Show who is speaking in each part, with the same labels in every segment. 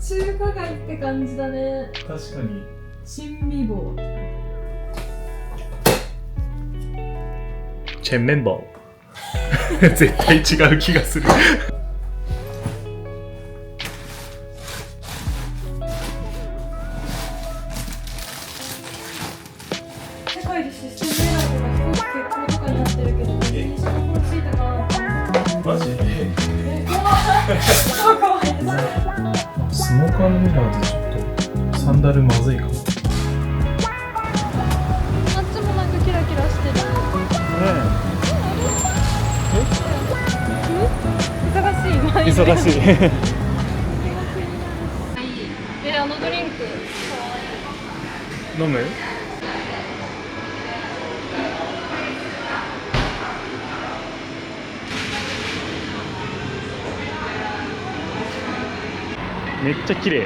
Speaker 1: 中華街って感じだね。
Speaker 2: 確かに。
Speaker 1: 新美坊。
Speaker 2: チェンメンボー。絶対違う気がする。
Speaker 1: 世界でシステムエラーとか飛行機欠航とかになってるけど、認証がついたかな。
Speaker 2: マジ？
Speaker 1: 超かわいいですね。
Speaker 2: スモーカーのミラーでちょっとサンダルまずいかも。
Speaker 1: あっちもなんかキラキラしてる。忙しい今。
Speaker 2: 忙しい。
Speaker 1: あのドリンク。
Speaker 2: 飲む？めっちゃ綺麗。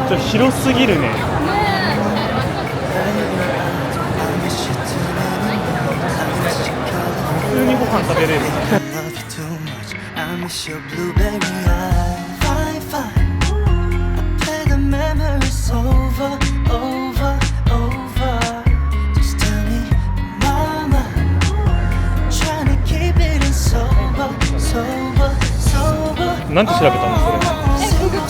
Speaker 2: ちょっと広すぎるね。普通にご飯食べれる。なんて調べたのそれ？
Speaker 1: ググった。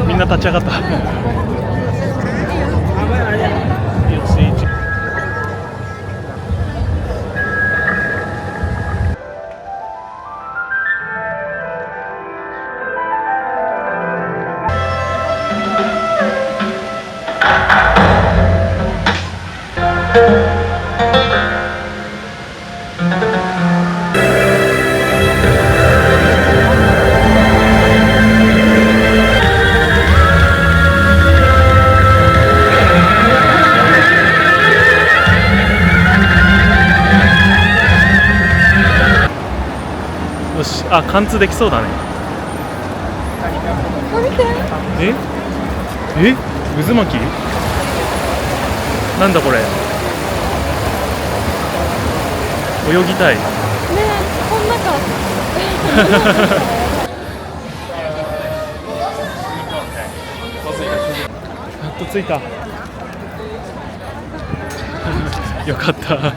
Speaker 2: みんな立ち上がった。よし、あ、貫通できそうだね。
Speaker 1: 見て。
Speaker 2: え、渦巻き？なんだこれ？泳ぎたい。
Speaker 1: ねえ、こんなか。
Speaker 2: やっと着いた。よかった。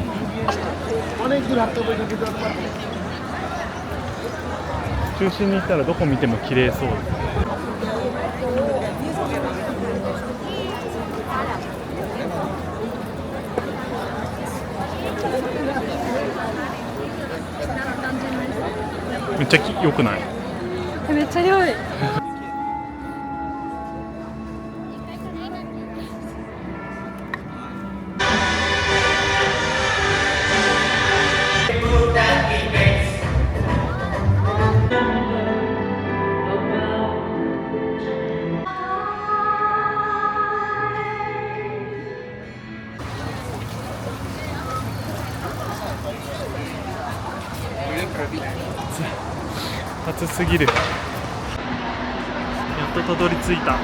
Speaker 2: 中心に行ったらどこ見ても綺麗そう。めっちゃ良くない？
Speaker 1: めっちゃ良い。
Speaker 2: 暑すぎる。やっとたどり着いた。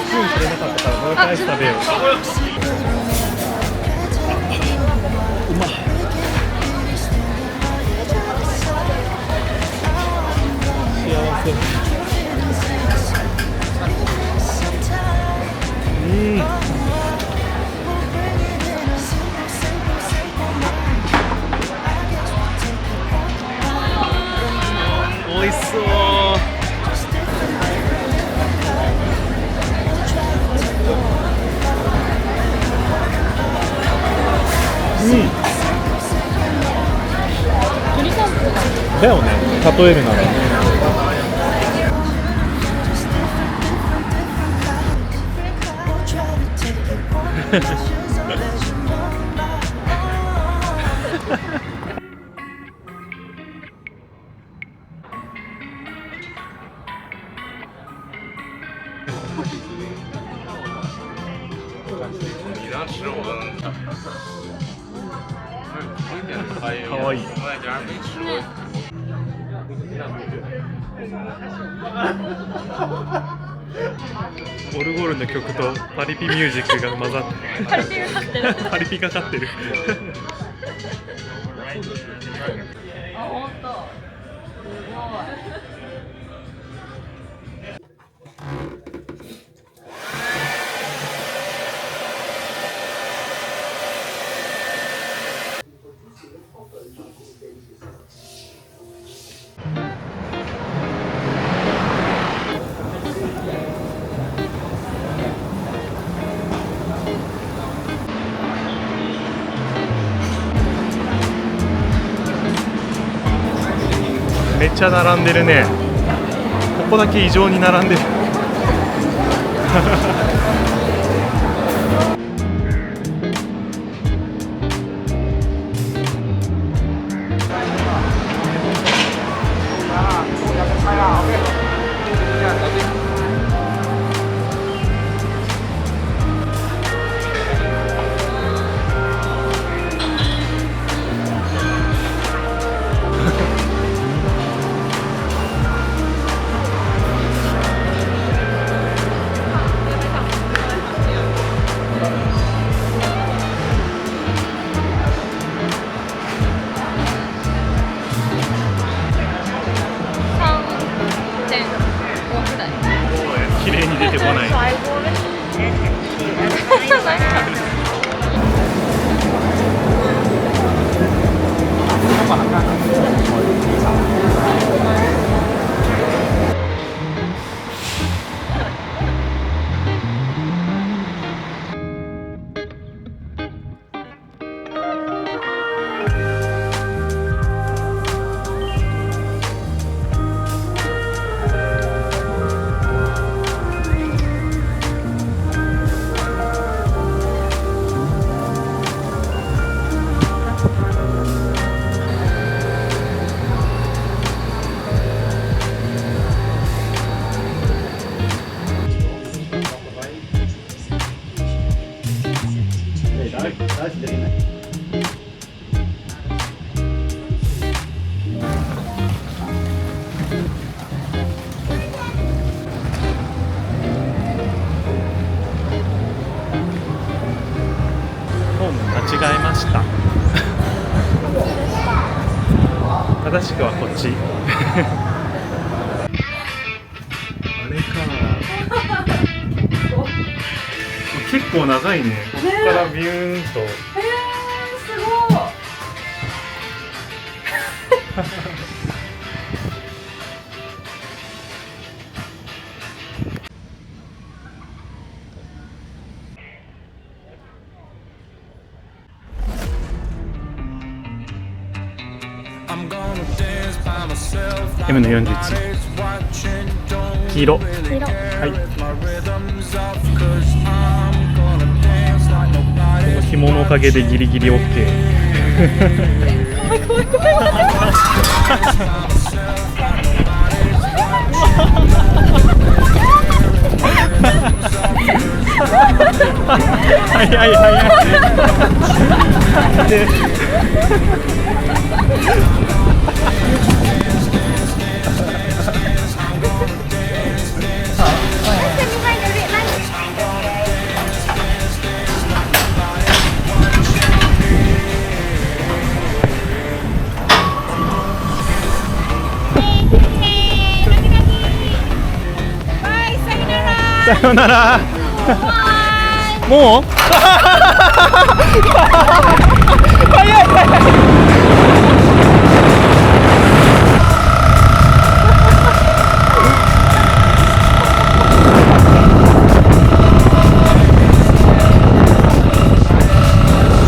Speaker 2: すぐくれなかったからもう一回アイス食べよう。うまい。幸せ。美味しそう。だよね、例えるなら。かわいい。オルゴールの曲とパリピミュージックが混ざって
Speaker 1: パリピがかってる。
Speaker 2: パリピがかってる。
Speaker 1: あ、本当。すごい。
Speaker 2: めっちゃ並んでるね。ここだけ異常に並んでる。綺麗に出てこない。間違えました。正しくはこっち。あれか。結構長いね。ここからビューンと。
Speaker 1: すごい。
Speaker 2: M の41。黄色。はい。この紐のおかげでギリギリ OK。早い早い。さよなら。もう？早い。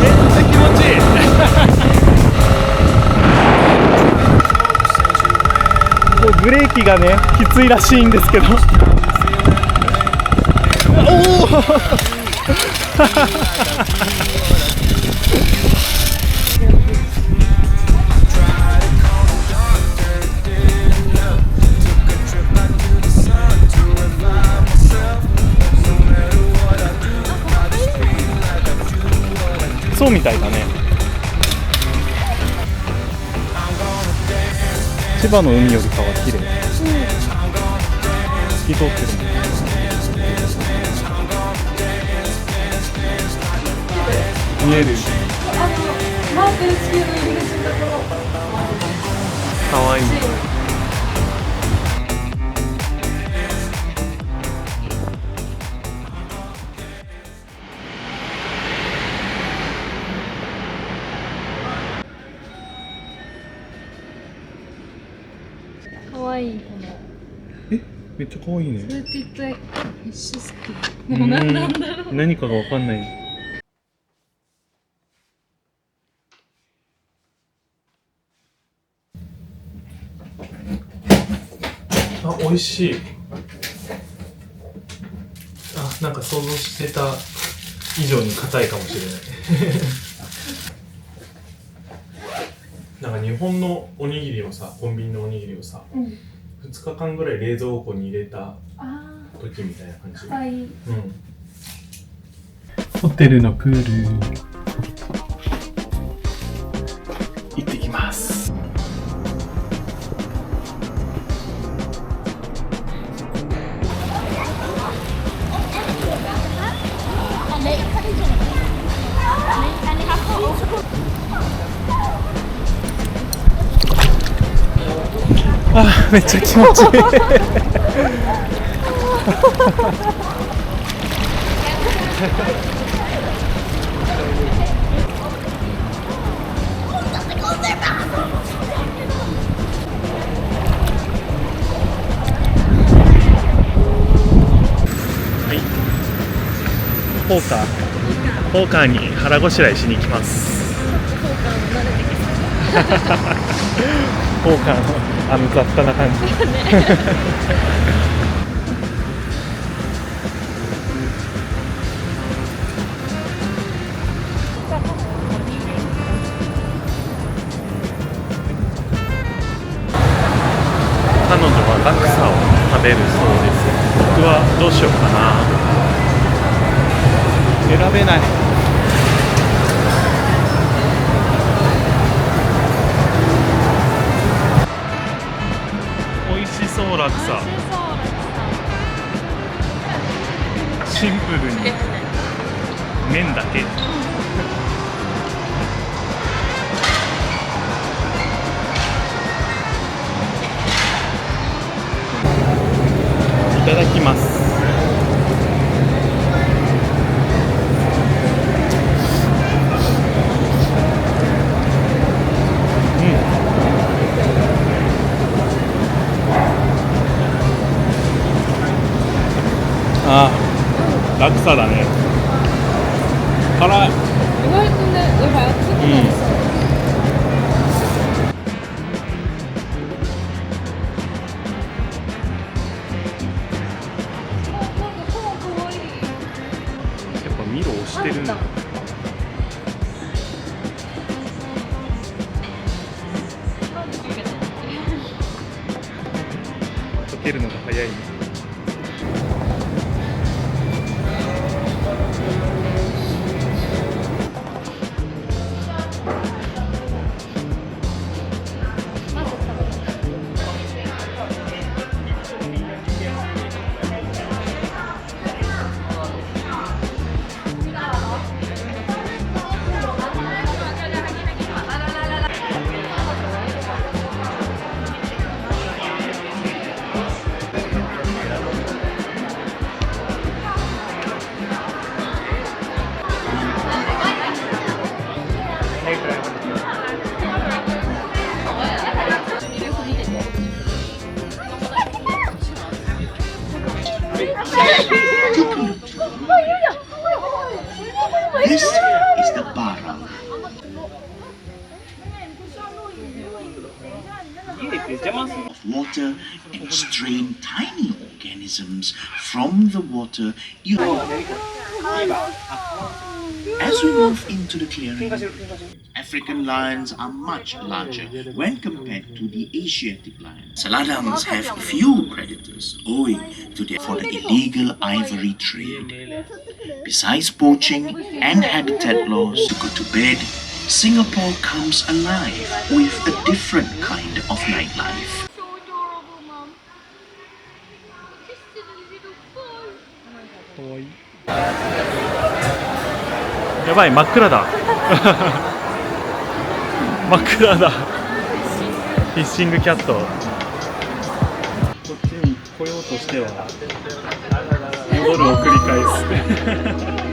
Speaker 2: めっちゃ気持ちいい。ブレーキがねきついらしいんですけど。おおそうみたいだね。千葉の海よりかは綺麗。透き通ってるもん。見える。
Speaker 1: マークの地球の入り口のところ。
Speaker 2: かわいい。
Speaker 1: かわいいこの。
Speaker 2: めっちゃかわいいね。
Speaker 1: それって一体フィッシュスキー。もう何なんだろう。
Speaker 2: 何かがわかんない。あ、美味しい。あ、なんか想像してた以上に硬いかもしれない。なんか日本のおにぎりをさ、コンビニのおにぎりをさ、2日間ぐらい冷蔵庫に入れた時みたいな感じ。
Speaker 1: はい。
Speaker 2: うん。ホテルのプール行ってきます。あ、めっちゃ気持ちいい。ポーカーに腹ごしらえしに行きます。ポーカーの雑多な感じ。彼女はラクサを食べるそうです。僕はどうしようかな。選べない。美味しそうラクサ。シンプルに麺だけ。いただきます。ああ、楽さだね。辛い。
Speaker 1: 意外とね、やばい、熱くなりそう。
Speaker 2: やっぱミロ押してるんだ。溶けるのが早い。
Speaker 3: This is the barrel. Of water and strain tiny organisms from the water. As we move into the clearing, African lions are much larger when compared to the Asiatic lions. Saladans have few predators owing to for the illegal ivory trade. Besides poaching and habitat loss, to go to bed, Singapore comes alive with a different kind of nightlife.
Speaker 2: やばい、真っ暗だ。真っ暗だ。フィッシングキャット。こっちに来ようとしては戻るを繰り返す。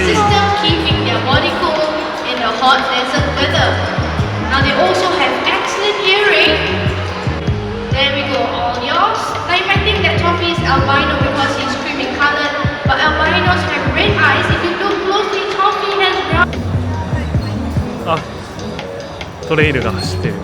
Speaker 4: System keeping their body cool in the hot desert weather. Now they also have excellent hearing. There we go, all yours. Now you might think that Toffee is albino because he's cream in color, but albinos have red eyes. If you look closely, Toffee has brown.
Speaker 2: あ、トレイルが走ってる。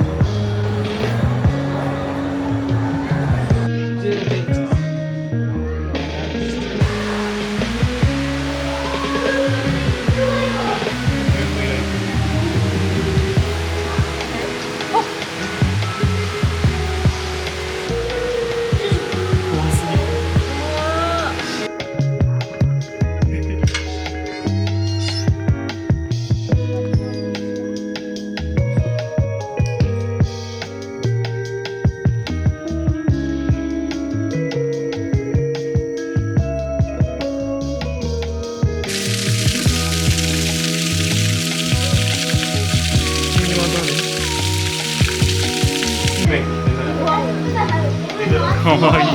Speaker 2: かわいい。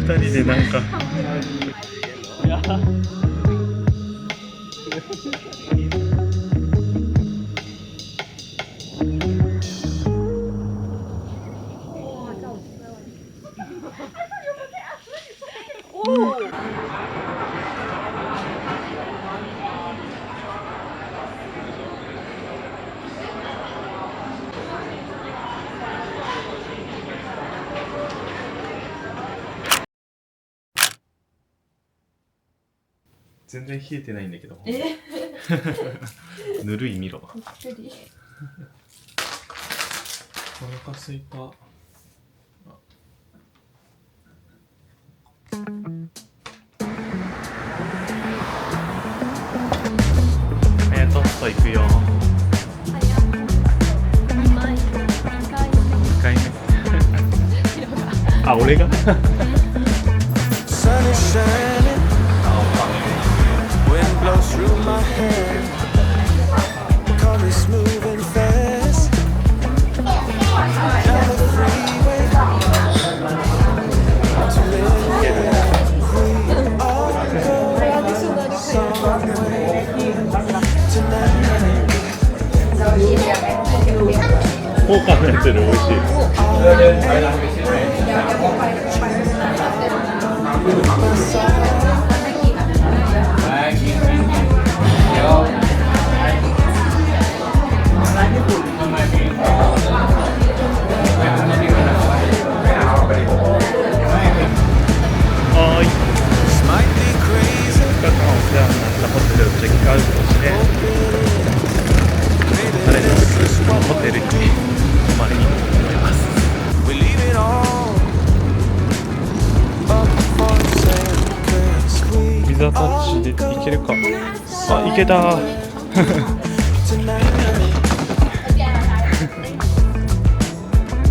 Speaker 2: 二人でなんか。
Speaker 1: お
Speaker 2: 全然冷えてないんだけど。ぬるい見ろ。お腹すいた。トット行くよ。2回目。あ、俺が
Speaker 5: Wind blows through my hair. Car is moving fast. Down the freeway to Lincoln. We all go somewhere tonight.
Speaker 2: ポーカーのやつより美味しい。ビザタッチで行けるか。あ、行けた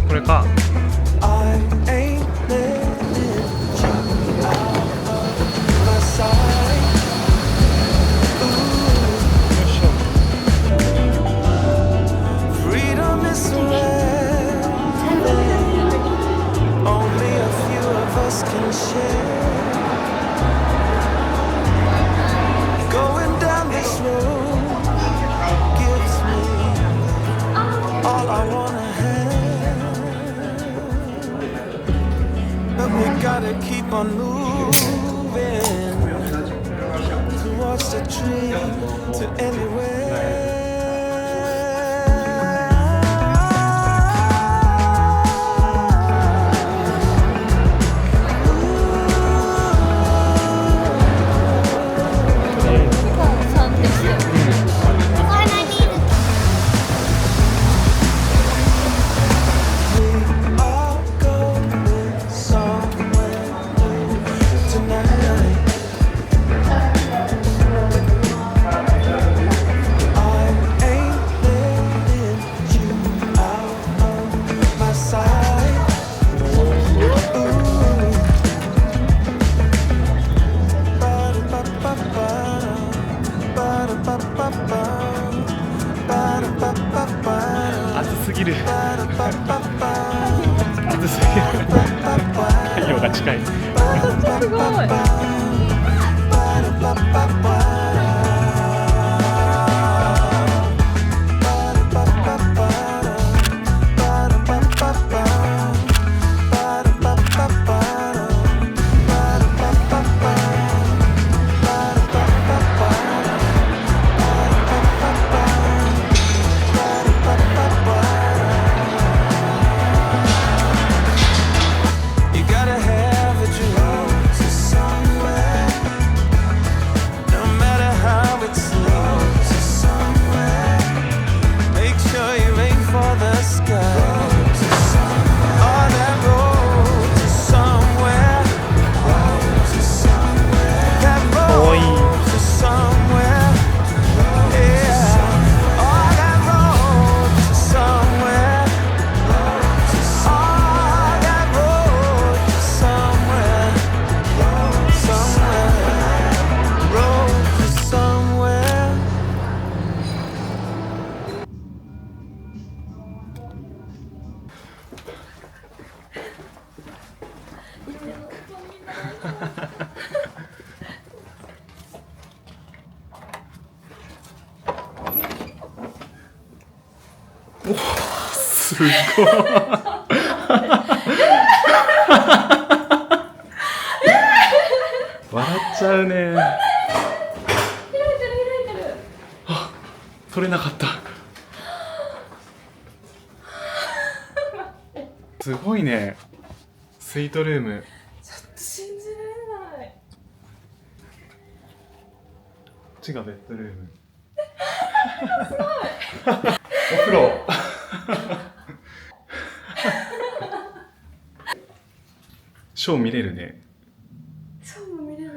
Speaker 2: これか。
Speaker 5: Going down this road gives me all I wanna have, but we gotta keep on moving towards the dream, to anywhere.
Speaker 2: すごいちゃうね。
Speaker 1: 開いてる開いてる。
Speaker 2: 取れなかった。すごいね。スイートルーム。
Speaker 1: ちょっと信じられない。
Speaker 2: こっちがベッドルーム。お風呂。ショー見れるね。
Speaker 1: ショーも見れる。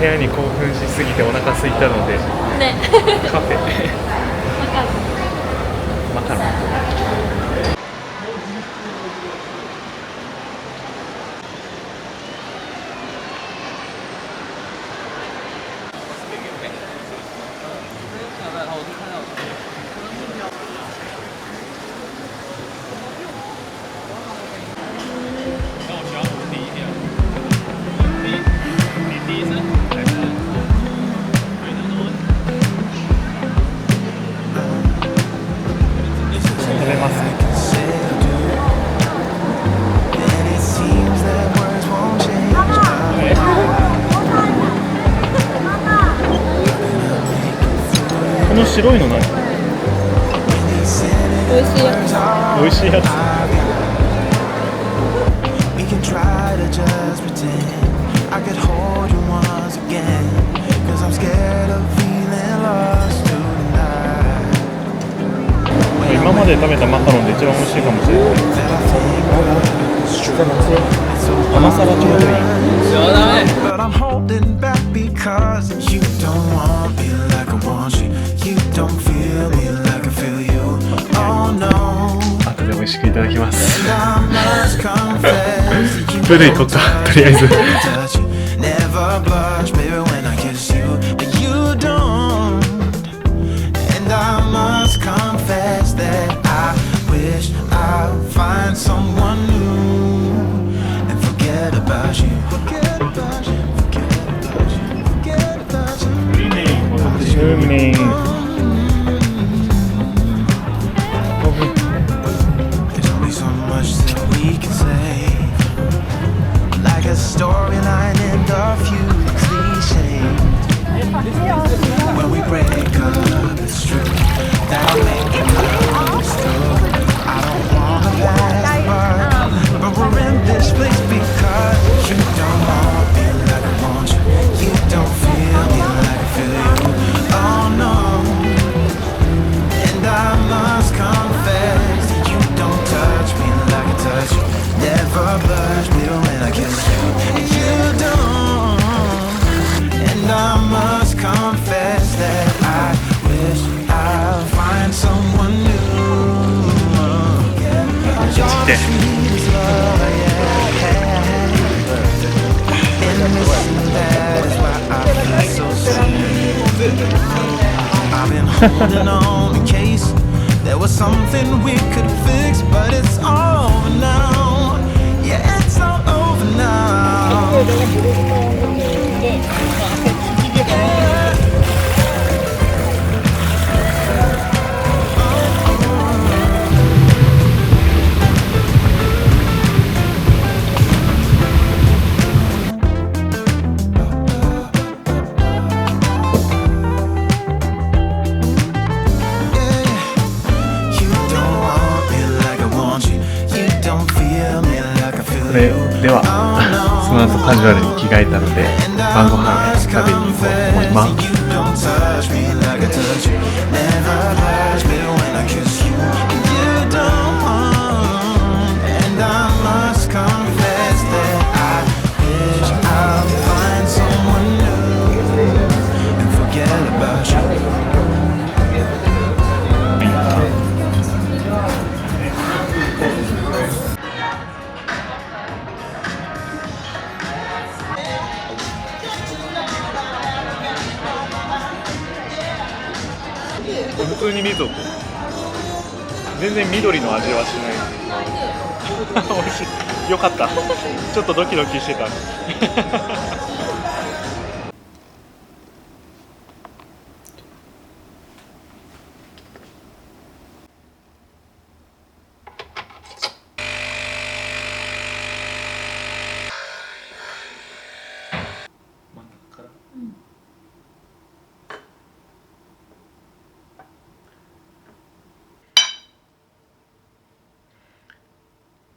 Speaker 2: 部屋に興奮しすぎてお腹空いたので、
Speaker 1: ね。
Speaker 2: カフェマカロン。食べます。白いの何？
Speaker 1: 美味しいやつ。
Speaker 2: 美味しいやつ。
Speaker 5: We can try to just pretend I could hold you once again. Cause I'm scared of feeling lost tonight.
Speaker 2: 今まで食べたマカロンで一番美味しいかもしれない。甘さがちょうどいい。
Speaker 5: But I'm holding back because you don't want me like I want you. You don't feel me like I feel you. Oh no.
Speaker 2: 後で美味しくいただきます。
Speaker 5: And I must confess
Speaker 2: プール行こうか、とりあえず。
Speaker 5: touch you. Never blush, baby, when I kiss you. But you don't. And I must confess that I wish I'd find someone new and forget about you. Forget about you. Forget about you. Forget about you.
Speaker 2: 海。
Speaker 5: There's only so much that we can say. Like a storyline in a few cliches. When we break up, it's true. That'll make it love true. I don't wanna last, but we're in this place because you don't want me like I want you. You don't feel me like I feel you. Oh no. And I must confess that you don't touch me like I touch you. Never blush me when I kiss you. You don't. And I must confess that I wish I'd find someone new. You're the sweetest love I ever had. And missing that is why I feel so sad. I've been holding on in case there was something we could fix, but it's over now. Yeah, it's all over now. You don't want me like I want you. You don't feel me like I feel
Speaker 2: これ
Speaker 5: you.
Speaker 2: ではその後カジュアルに着替えたので晩ご飯食べに行こうと思います。
Speaker 5: You don't touch me like I touch you. Never touch me when I kiss you. You don't. And I must confess that I wish I'd find someone new and forget about you.
Speaker 2: 「普通にリゾット」全然緑の味はしない美味しい。よかった。ちょっとドキドキしてた。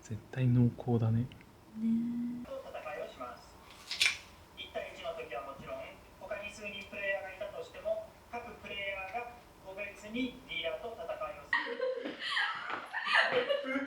Speaker 2: 絶対濃厚だね。
Speaker 6: 戦いをします。1対1の時はもちろん、他に数人プレイヤーがいたとしても、各プレイヤーが個別にディーラーと戦いをする。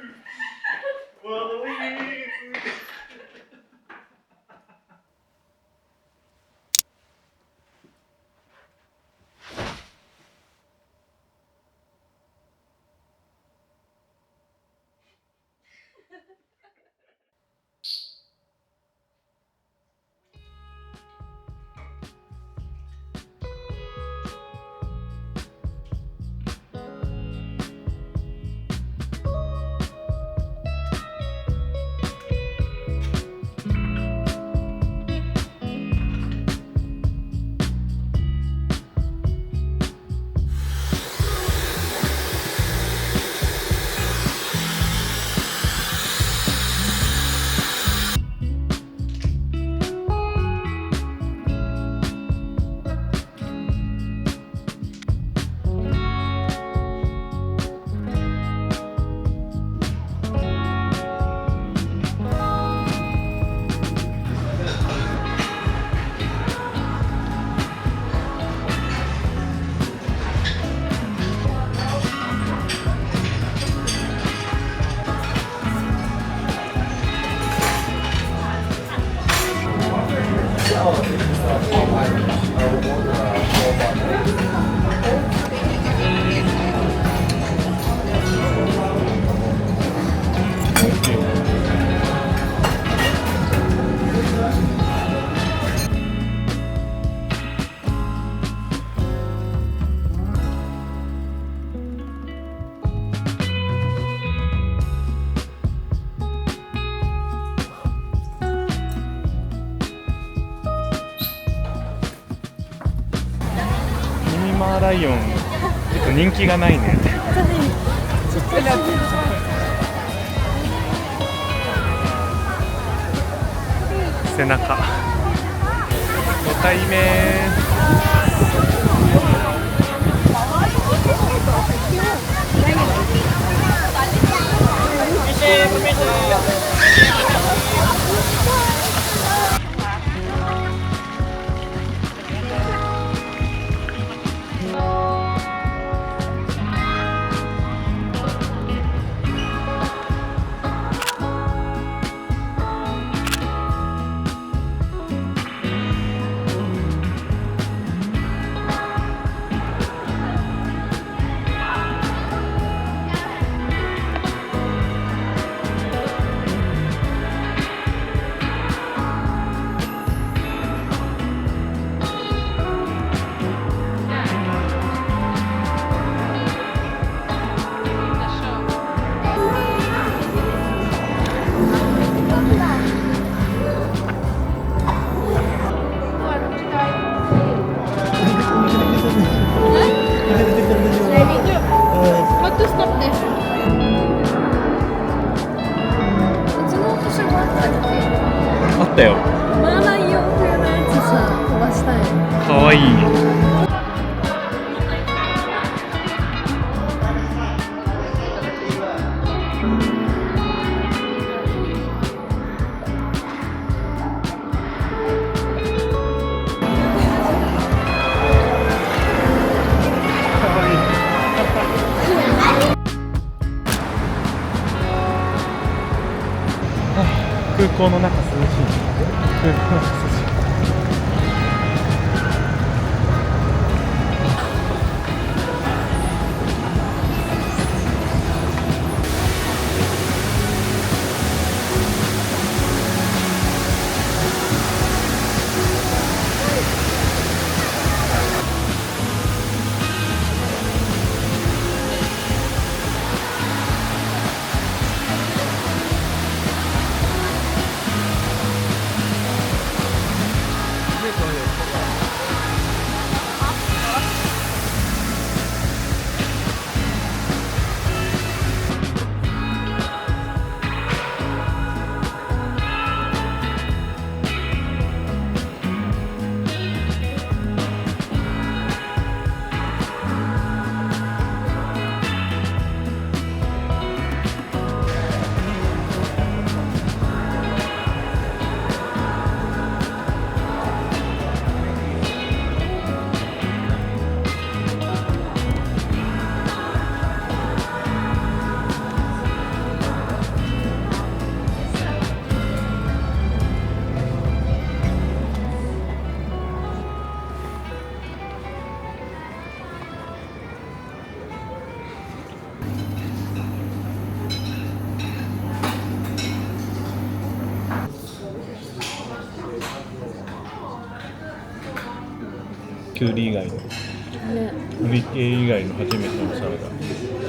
Speaker 2: マーライオンちょっと人気がないね。背中ご対面。あったよ。
Speaker 1: マーライオン風のやつさ、飛ばしたい。
Speaker 2: かわいい。空港の中涼しい。空港の中涼しい。きゅうり以外の、海系以外の初めてのサラダ。